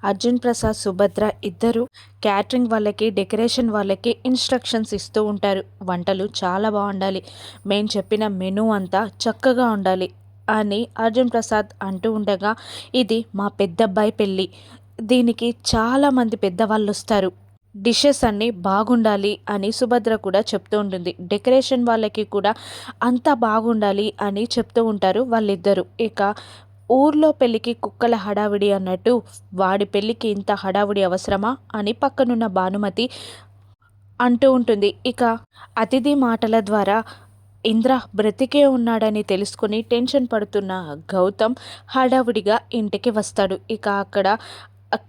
అర్జున్ ప్రసాద్, సుభద్ర ఇద్దరు క్యాటరింగ్ వాళ్ళకి, డెకరేషన్ వాళ్ళకి ఇన్స్ట్రక్షన్స్ ఇస్తూ ఉంటారు. వంటలు చాలా బాగుండాలి, మేము చెప్పిన మెనూ అంతా చక్కగా ఉండాలి అని అర్జున్ ప్రసాద్ అంటూ ఉండగా, ఇది మా పెద్దబ్బాయి పెళ్ళి, దీనికి చాలామంది పెద్దవాళ్ళు వస్తారు, డిషెస్ అన్నీ బాగుండాలి అని సుభద్ర కూడా చెప్తూ ఉంటుంది. డెకరేషన్ వాళ్ళకి కూడా అంతా బాగుండాలి అని చెప్తూ ఉంటారు వాళ్ళిద్దరూ. ఇక ఊర్లో పెళ్ళికి కుక్కల హడావిడి అన్నట్టు వాడి పెళ్ళికి ఇంత హడావిడి అవసరమా అని పక్కనున్న భానుమతి అంటూ ఉంటుంది. ఇక అతిథి మాటల ద్వారా ఇంద్ర బ్రతికే ఉన్నాడని తెలుసుకుని టెన్షన్ పడుతున్న గౌతమ్ హడావుడిగా ఇంటికి వస్తాడు. ఇక అక్కడ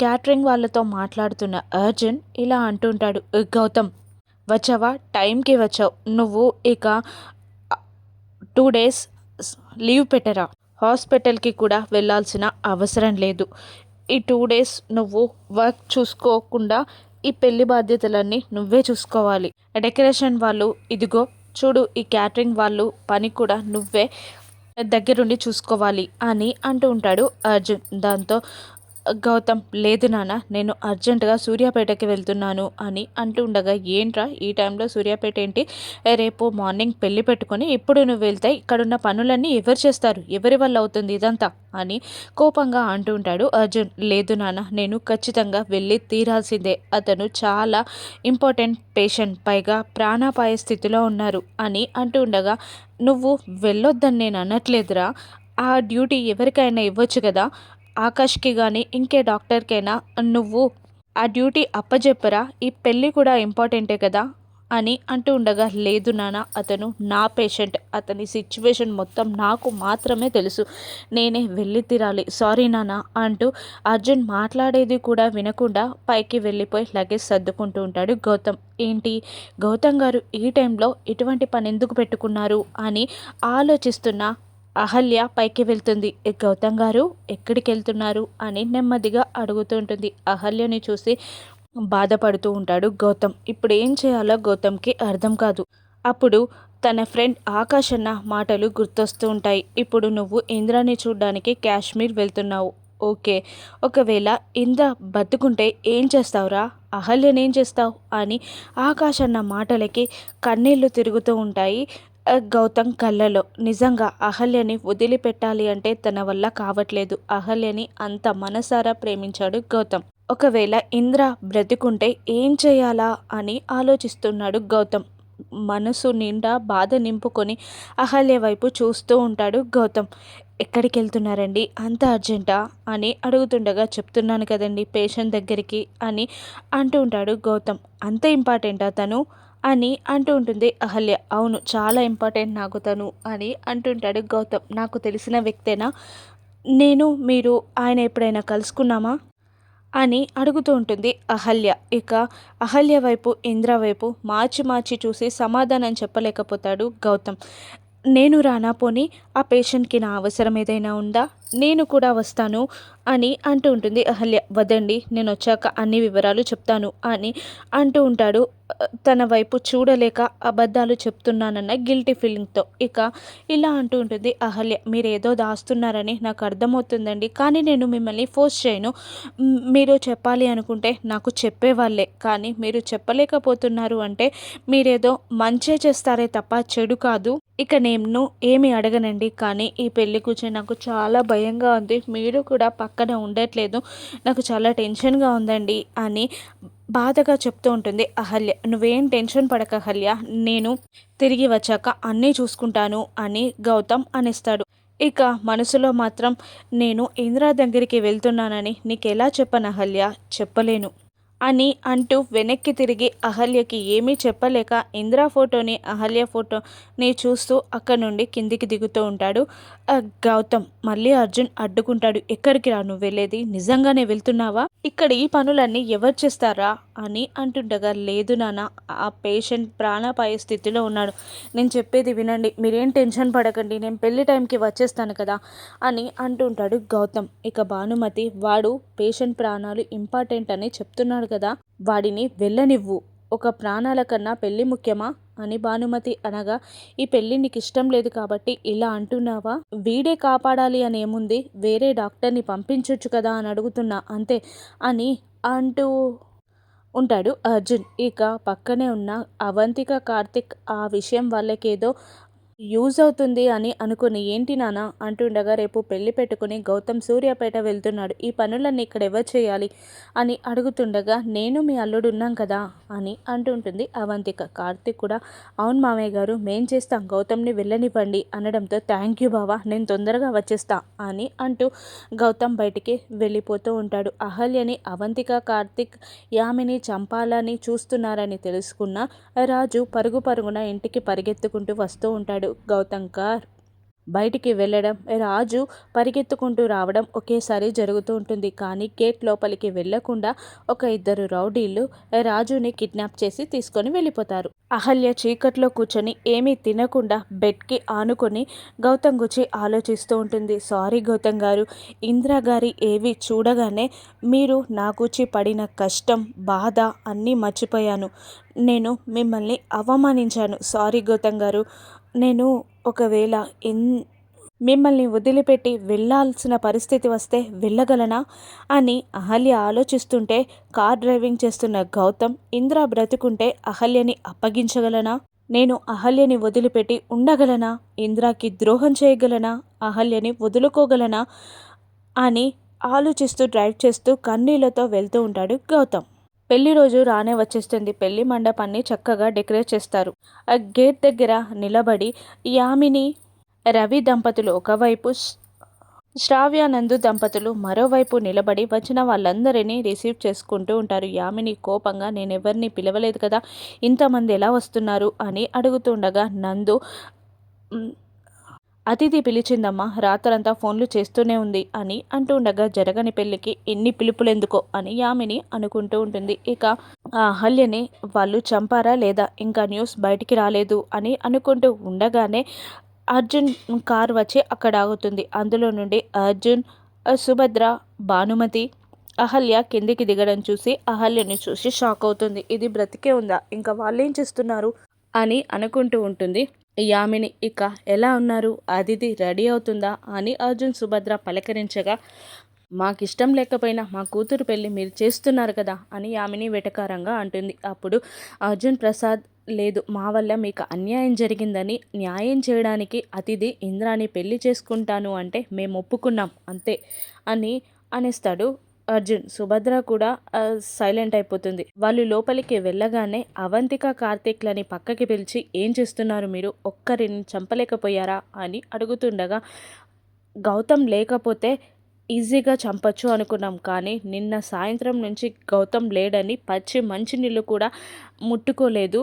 క్యాటరింగ్ వాళ్ళతో మాట్లాడుతున్న అర్జున్ ఇలా అంటుంటాడు, గౌతమ్ వచ్చావా, టైంకి వచ్చావు, నువ్వు ఇక 2 డేస్ లీవ్ పెట్టరా, హాస్పిటల్కి కూడా వెళ్ళాల్సిన అవసరం లేదు, ఈ 2 డేస్ నువ్వు వర్క్ చూసుకోకుండా ఈ పెళ్లి బాధ్యతలన్నీ నువ్వే చూసుకోవాలి, డెకరేషన్ వాళ్ళు ఇదిగో చూడు, ఈ క్యాటరింగ్ వాళ్ళు పని కూడా నువ్వే దగ్గరుండి చూసుకోవాలి అని అంటూ ఉంటాడు అర్జున్. దాంతో గౌతమ్ లేదు నాన్న, నేను అర్జెంటుగా సూర్యాపేటకి వెళ్తున్నాను అని అంటూ ఉండగా, ఏంట్రా ఈ టైంలో సూర్యాపేట ఏంటి, రేపు మార్నింగ్ పెళ్లి పెట్టుకొని ఇప్పుడు నువ్వు వెళ్తే ఇక్కడున్న పనులన్నీ ఎవరు చేస్తారు, ఎవరి వల్ల అవుతుంది ఇదంతా అని కోపంగా అంటూ ఉంటాడు అర్జున్. లేదు నాన్న, నేను ఖచ్చితంగా వెళ్ళి తీరాల్సిందే, అతను చాలా ఇంపార్టెంట్ పేషెంట్, పైగా ప్రాణాపాయ స్థితిలో ఉన్నారు అని అంటూ ఉండగా, నువ్వు వెళ్ళొద్దని నేను అనట్లేదురా, ఆ డ్యూటీ ఎవరికైనా ఇవ్వచ్చు కదా, ఆకాష్కి కానీ ఇంకే డాక్టర్కైనా నువ్వు ఆ డ్యూటీ అప్పజెప్పరా, ఈ పెళ్ళి కూడా ఇంపార్టెంటే కదా అని అంటూ ఉండగా, లేదు నాన్న, అతను నా పేషెంట్, అతని సిచ్యువేషన్ మొత్తం నాకు మాత్రమే తెలుసు, నేనే వెళ్ళి తీరాలి, సారీ నాన్న అంటూ అర్జున్ మాట్లాడేది కూడా వినకుండా పైకి వెళ్ళిపోయి లగేజ్ సర్దుకుంటూ ఉంటాడు గౌతమ్. ఏంటి గౌతమ్ గారు ఈ టైంలో ఇటువంటి పని ఎందుకు పెట్టుకున్నారు అని ఆలోచిస్తున్న అహల్య పైకి వెళ్తుంది. గౌతమ్ గారు ఎక్కడికి వెళ్తున్నారు అని నెమ్మదిగా అడుగుతూ ఉంటుంది. అహల్యని చూసి బాధపడుతూ ఉంటాడు గౌతమ్. ఇప్పుడు ఏం చేయాలో గౌతమ్కి అర్థం కాదు. అప్పుడు తన ఫ్రెండ్ ఆకాష్ అన్న మాటలు గుర్తొస్తూ ఉంటాయి. ఇప్పుడు నువ్వు ఇంద్రాని చూడ్డానికి కాశ్మీర్ వెళ్తున్నావు, ఓకే, ఒకవేళ ఇంద్ర బతుకుంటే ఏం చేస్తావురా, అహల్యనేం చేస్తావు అని ఆకాష్ అన్న మాటలకి కన్నీళ్లు తిరుగుతూ ఉంటాయి గౌతమ్ కళ్ళలో. నిజంగా అహల్యని వదిలిపెట్టాలి అంటే తన వల్ల కావట్లేదు. అహల్యని అంత మనసారా ప్రేమించాడు గౌతమ్. ఒకవేళ ఇంద్ర బ్రతికుంటే ఏం చేయాలా అని ఆలోచిస్తున్నాడు గౌతమ్. మనసు నిండా బాధ నింపుకొని అహల్య వైపు చూస్తూ ఉంటాడు గౌతమ్. ఎక్కడికి వెళ్తున్నారండి, అంత అర్జెంటా అని అడుగుతుండగా, చెప్తున్నాను కదండి పేషెంట్ దగ్గరికి అని అంటూ ఉంటాడు గౌతమ్. అంత ఇంపార్టెంటా తను అని అంటూ ఉంటుంది అహల్య. అవును, చాలా ఇంపార్టెంట్ నాకు తను అని అంటుంటాడు గౌతమ్. నాకు తెలిసిన వ్యక్తేనా, మీరు ఆయన ఎప్పుడైనా కలుసుకున్నామా అని అడుగుతూ ఉంటుంది అహల్య. ఇక అహల్య వైపు ఇంద్ర వైపు మార్చి మార్చి చూసి సమాధానం చెప్పలేకపోతాడు గౌతమ్. నేను రానా, పోనీ ఆ పేషెంట్కి నా అవసరం ఏదైనా ఉందా, నేను కూడా వస్తాను అని అంటూ ఉంటుంది అహల్య. వదండి, నేను వచ్చాక అన్ని వివరాలు చెప్తాను అని అంటూ ఉంటాడు తన వైపు చూడలేక అబద్ధాలు చెప్తున్నానన్న గిల్టీ ఫీలింగ్తో. ఇక ఇలా అంటూ ఉంటుంది అహల్య. మీరు ఏదో దాస్తున్నారని నాకు అర్థమవుతుందండి, కానీ నేను మిమ్మల్ని ఫోర్స్ చేయను, మీరు చెప్పాలి అనుకుంటే నాకు చెప్పేవాళ్ళే, కానీ మీరు చెప్పలేకపోతున్నారు అంటే మీరేదో మంచే చేస్తారే తప్ప చెడు కాదు. ఇక నేను ఏమి అడగనండి, కానీ ఈ పెళ్లి కూర్చొని నాకు చాలా భయంగా ఉంది, మీరు కూడా పక్కన ఉండట్లేదు, నాకు చాలా టెన్షన్గా ఉందండి అని బాధగా చెప్తూ ఉంటుంది అహల్య. నువ్వేం టెన్షన్ పడక అహల్య, నేను తిరిగి వచ్చాక అన్నీ చూసుకుంటాను అని గౌతమ్ అనేస్తాడు. ఇక మనసులో మాత్రం, నేను ఇంద్రా దగ్గరికి వెళ్తున్నానని నీకు ఎలా చెప్పను అహల్య, చెప్పలేను అని అంటూ వెనక్కి తిరిగి అహల్యకి ఏమీ చెప్పలేక ఇందిరా ఫోటోని, అహల్య ఫోటోని చూస్తూ అక్కడ నుండి కిందికి దిగుతూ ఉంటాడు గౌతమ్. మళ్ళీ అర్జున్ అడ్డుకుంటాడు. ఎక్కడికి రా నువ్వు వెళ్ళేది, నిజంగానే వెళ్తున్నావా, ఇక్కడ ఈ పనులన్నీ ఎవరు చేస్తారా అని అంటుండగా, లేదు నాన్న, ఆ పేషెంట్ ప్రాణాపాయ స్థితిలో ఉన్నాడు, నేను చెప్పేది వినండి, మీరేం టెన్షన్ పడకండి, నేను పెళ్లి టైంకి వచ్చేస్తాను కదా అని అంటుంటాడు గౌతమ్. ఇక భానుమతి, వాడు పేషెంట్ ప్రాణాలు ఇంపార్టెంట్ అని చెప్తున్నాడు కదా, వాడిని వెళ్ళనివ్వు, ఒక ప్రాణాల కన్నా పెళ్ళి ముఖ్యమా అని భానుమతి అనగా, ఈ పెళ్ళి నీకు ఇష్టం లేదు కాబట్టి ఇలా అంటున్నావా? వీడే కాపాడాలి అని ఏముంది, వేరే డాక్టర్ని పంపించొచ్చు కదా అని అడుగుతున్నా అంతే అని అంటూ ఉంటాడు అర్జున్. ఇక పక్కనే ఉన్న అవంతిక, కార్తిక్ ఆ విషయం వాళ్ళకేదో యూజ్ అవుతుంది అని అనుకుని, ఏంటి నాన్న అంటుండగా, రేపు పెళ్లి పెట్టుకుని గౌతమ్ సూర్యాపేట వెళ్తున్నాడు, ఈ పనులన్నీ ఇక్కడ ఎవరు చేయాలి అని అడుగుతుండగా, నేను మీ అల్లుడు ఉన్నాం కదా అని అంటుంటుంది అవంతిక. కార్తిక్ కూడా, అవును మామయ్య గారు, మేం చేస్తాం, గౌతమ్ని వెళ్ళనివ్వండి అనడంతో, థ్యాంక్ యూ బావా, నేను తొందరగా వచ్చేస్తా అని అంటూ గౌతమ్ బయటికి వెళ్ళిపోతూ ఉంటాడు. అహల్యని అవంతిక, కార్తిక్ యామిని చంపాలని చూస్తున్నారని తెలుసుకున్న రాజు పరుగున ఇంటికి పరిగెత్తుకుంటూ వస్తూ ఉంటాడు. గౌతమ్ కార్ బయటికి వెళ్ళడం, రాజు పరిగెత్తుకుంటూ రావడం ఒకేసారి జరుగుతూ ఉంటుంది. కానీ గేట్ లోపలికి వెళ్లకుండా ఒక ఇద్దరు రౌడీలు రాజుని కిడ్నాప్ చేసి తీసుకొని వెళ్ళిపోతారు. అహల్య చీకట్లో కూర్చొని ఏమీ తినకుండా బెడ్కి ఆనుకొని గౌతమ్ గురించి ఆలోచిస్తూ ఉంటుంది. సారీ గౌతమ్ గారు, ఇందిరా గారి ఏవి చూడగానే మీరు నా గురించి పడిన కష్టం, బాధ అన్నీ మర్చిపోయాను. నేను మిమ్మల్ని అవమానించాను. సారీ గౌతమ్ గారు, నేను ఒకవేళ మిమ్మల్ని వదిలిపెట్టి వెళ్ళాల్సిన పరిస్థితి వస్తే వెళ్ళగలనా అని అహల్య ఆలోచిస్తుంటే, కార్ డ్రైవింగ్ చేస్తున్న గౌతమ్, ఇంద్ర బ్రతుకుంటే అహల్యని అప్పగించగలనా? నేను అహల్యని వదిలిపెట్టి ఉండగలనా? ఇంద్రాకి ద్రోహం చేయగలనా? అహల్యని వదులుకోగలనా అని ఆలోచిస్తూ డ్రైవ్ చేస్తూ కన్నీళ్లతో వెళ్తూ ఉంటాడు గౌతమ్. పెళ్లి రోజు రానే వచ్చేస్తుంది. పెళ్లి మండపాన్ని చక్కగా డెకరేట్ చేస్తారు. ఆ గేట్ దగ్గర నిలబడి యామిని, రవి దంపతులు ఒకవైపు, శ్రావ్యానందు దంపతులు మరోవైపు నిలబడి వచ్చిన వాళ్ళందరినీ రిసీవ్ చేసుకుంటూ ఉంటారు. యామిని కోపంగా, నేనెవరిని పిలవలేదు కదా, ఇంతమంది ఎలా వస్తున్నారు అని అడుగుతుండగా, నందు, అతిథి పిలిచిందమ్మా, రాత్రంతా ఫోన్లు చేస్తూనే ఉంది అని అంటుండగా, జరగని పెళ్లికి ఎన్ని పిలుపులెందుకో అని యామిని అనుకుంటూ ఉంటుంది. ఇక ఆ అహల్యని వాళ్ళు చంపారా లేదా, ఇంకా న్యూస్ బయటికి రాలేదు అని అనుకుంటూ ఉండగానే అర్జున్ కార్ వచ్చి అక్కడ ఆగుతుంది. అందులో నుండి అర్జున్, సుభద్ర, భానుమతి, అహల్య కిందికి దిగడం చూసి అహల్యని చూసి షాక్ అవుతుంది. ఇది బ్రతికే ఉందా, ఇంకా వాళ్ళేం చేస్తున్నారు అని అనుకుంటూ ఉంటుంది యామిని. ఇక ఎలా ఉన్నారు, అదితి రెడీ అవుతుందా అని అర్జున్, సుభద్ర పలకరించగా, మాకిష్టం లేకపోయినా మా కూతురు పెళ్ళి మీరు చేస్తున్నారు కదా అని యామిని వెటకారంగా అంటుంది. అప్పుడు అర్జున్ ప్రసాద్, లేదు, మా వల్ల మీకు అన్యాయం జరిగిందని న్యాయం చేయడానికి అతిథి ఇంద్రాని పెళ్లి చేసుకుంటాను అంటే మేము ఒప్పుకున్నాం అంతే అని అనేస్తాడు అర్జున్. సుభద్ర కూడా సైలెంట్ అయిపోతుంది. వాళ్ళు లోపలికి వెళ్ళగానే అవంతిక, కార్తీక్లని పక్కకి పిలిచి, ఏం చేస్తున్నారు మీరు, ఒక్కరిని చంపలేకపోయారా అని అడుగుతుండగా, గౌతమ్ లేకపోతే ఈజీగా చంపచ్చు అనుకున్నాం, కానీ నిన్న సాయంత్రం నుంచి గౌతమ్ లేడని పచ్చి మంచినీళ్ళు కూడా ముట్టుకోలేదు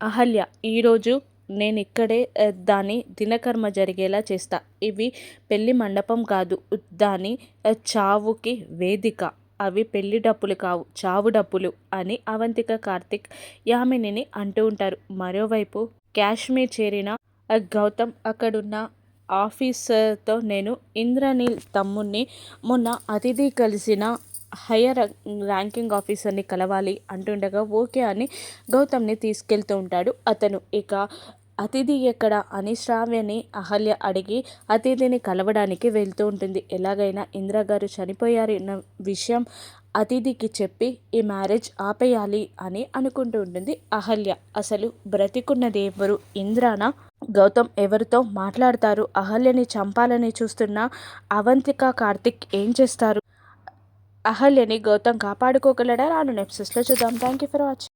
అహల్య. ఈరోజు నేను ఇక్కడే దాని దినకర్మ జరిగేలా చేస్తా. ఇవి పెళ్లి మండపం కాదు, దాని చావుకి వేదిక. అవి పెళ్లి డప్పులు కావు, చావు డప్పులు అని అవంతిక, కార్తిక్ యామినిని అంటూ ఉంటారు. మరోవైపు కాశ్మీర్ చేరిన గౌతమ్ అక్కడున్న ఆఫీసర్తో, నేను ఇంద్రనీల్ తమ్ముణ్ణి మొన్న అతిథి కలిసిన హయ్యర్ ర్యాంకింగ్ ఆఫీసర్ని కలవాలి అంటుండగా, ఓకే అని గౌతమ్ని తీసుకెళ్తూ ఉంటాడు అతను. ఇక అతిథి ఎక్కడ అని శ్రావ్యని అహల్య అడిగి అతిథిని కలవడానికి వెళ్తూ ఉంటుంది. ఎలాగైనా ఇంద్రగారు చనిపోయారన్న విషయం అతిథికి చెప్పి ఈ మ్యారేజ్ ఆపేయాలి అని అనుకుంటూ ఉంటుంది అహల్య. అసలు బ్రతికున్నది ఎవరు, ఇంద్రానా? గౌతమ్ ఎవరితో మాట్లాడతారు? అహల్యని చంపాలని చూస్తున్న అవంతిక, కార్తిక్ ఏం చేస్తారు? అహల్యని గౌతమ్ కాపాడుకోగలడా? రాను ఎపిసోడ్స్లో చూద్దాం. Thank you for watching.